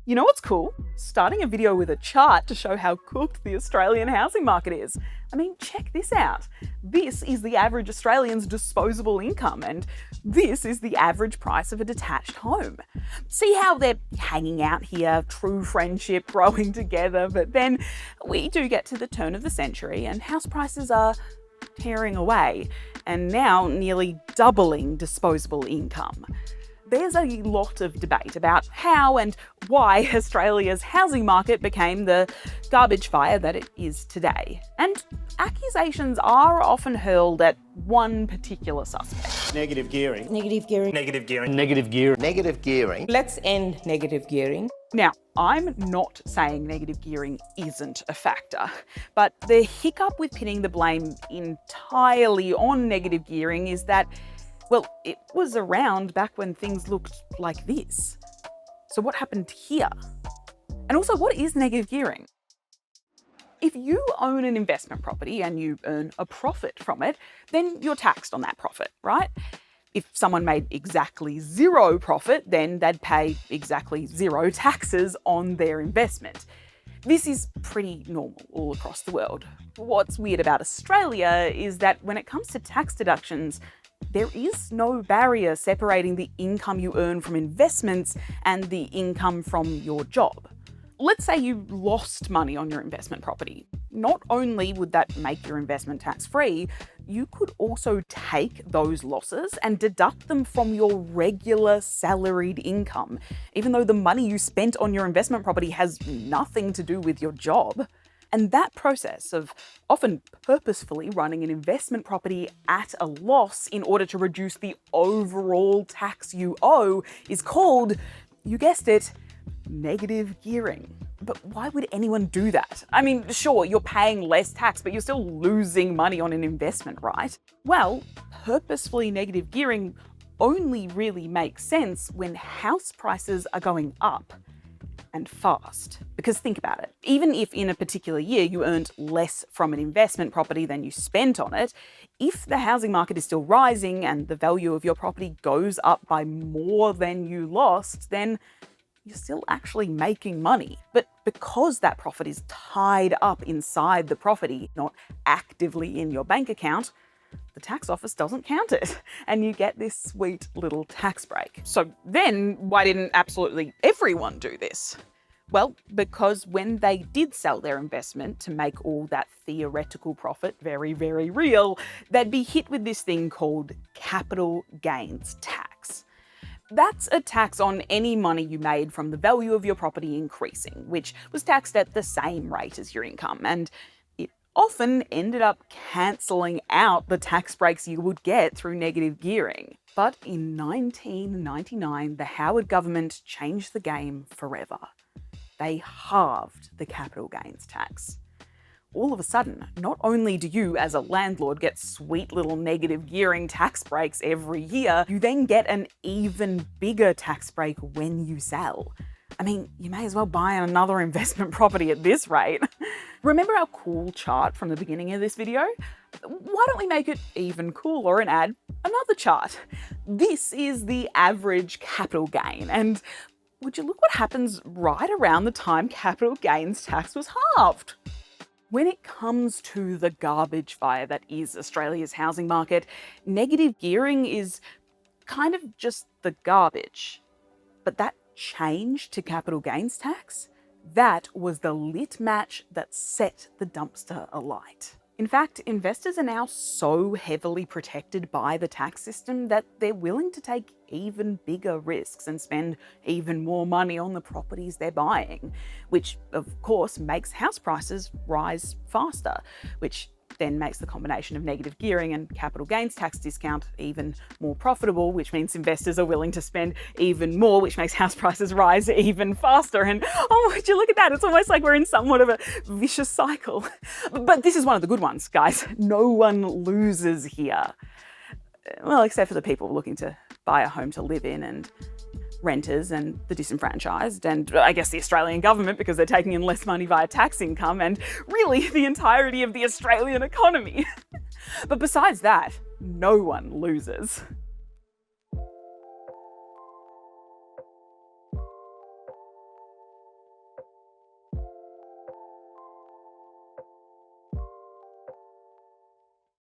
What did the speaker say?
You know what's cool? Starting a video with a chart to show how cooked the Australian housing market is. I mean, check this out. This is the average Australian's disposable income, and this is the average price of a detached home. See how they're hanging out here, true friendship growing together, but then we do get to the turn of the century and house prices are tearing away, and now nearly doubling disposable income. There's a lot of debate about how and why Australia's housing market became the garbage fire that it is today. And accusations are often hurled at one particular suspect. Negative gearing. Negative gearing. Negative gearing. Negative gearing. Negative gearing. Let's end negative gearing. Now, I'm not saying negative gearing isn't a factor, but the hiccup with pinning the blame entirely on negative gearing is that, well, it was around back when things looked like this. So what happened here? And also, what is negative gearing? If you own an investment property and you earn a profit from it, then you're taxed on that profit, right? If someone made exactly zero profit, then they'd pay exactly zero taxes on their investment. This is pretty normal all across the world. What's weird about Australia is that when it comes to tax deductions, there is no barrier separating the income you earn from investments and the income from your job. Let's say you lost money on your investment property. Not only would that make your investment tax-free, you could also take those losses and deduct them from your regular salaried income, even though the money you spent on your investment property has nothing to do with your job. And that process of often purposefully running an investment property at a loss in order to reduce the overall tax you owe is called, you guessed it, negative gearing. But why would anyone do that? I mean, sure, you're paying less tax, but you're still losing money on an investment, right? Well, purposefully negative gearing only really makes sense when house prices are going up. And fast. Because think about it, even if in a particular year you earned less from an investment property than you spent on it, if the housing market is still rising and the value of your property goes up by more than you lost, then you're still actually making money. But because that profit is tied up inside the property, not actively in your bank account, the tax office doesn't count it, and you get this sweet little tax break. So then why didn't absolutely everyone do this? Well, because when they did sell their investment to make all that theoretical profit very, very real, they'd be hit with this thing called capital gains tax. That's a tax on any money you made from the value of your property increasing, which was taxed at the same rate as your income, and often ended up cancelling out the tax breaks you would get through negative gearing. But in 1999, the Howard government changed the game forever. They halved the capital gains tax. All of a sudden, not only do you as a landlord get sweet little negative gearing tax breaks every year, you then get an even bigger tax break when you sell. I mean, you may as well buy another investment property at this rate. Remember our cool chart from the beginning of this video? Why don't we make it even cooler and add another chart? This is the average capital gain, and would you look what happens right around the time capital gains tax was halved? When it comes to the garbage fire that is Australia's housing market, negative gearing is kind of just the garbage. But that change to capital gains tax, that was the lit match that set the dumpster alight. In fact, investors are now so heavily protected by the tax system that they're willing to take even bigger risks and spend even more money on the properties they're buying, which of course makes house prices rise faster, which then makes the combination of negative gearing and capital gains tax discount even more profitable, which means investors are willing to spend even more, which makes house prices rise even faster. And oh, would you look at that? It's almost like we're in somewhat of a vicious cycle. But this is one of the good ones, guys. No one loses here. Well, except for the people looking to buy a home to live in and renters and the disenfranchised, and I guess the Australian government because they're taking in less money via tax income, and really the entirety of the Australian economy. But besides that, no one loses.